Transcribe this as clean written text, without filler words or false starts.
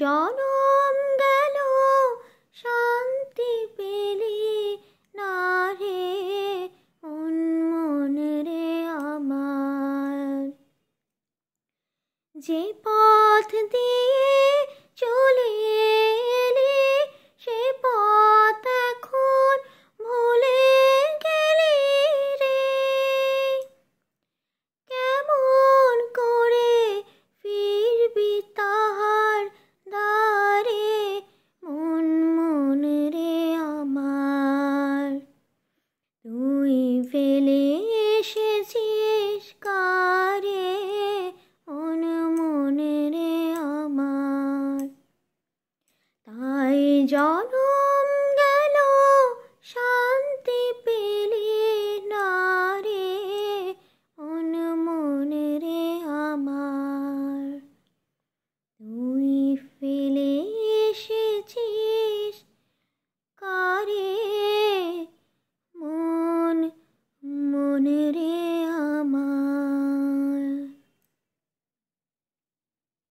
জনম গেল শান্তি পেলি না রে মন রে আমার। যে পথ দিয়ে চলে এলি সে পথ এখন ভুলে গেলি রে। কেমন করে ফিরবি তাহার দ্বারে মন রে আমার। তুই ফেলে এসেছিস কারে মন রে আমার। তাই জন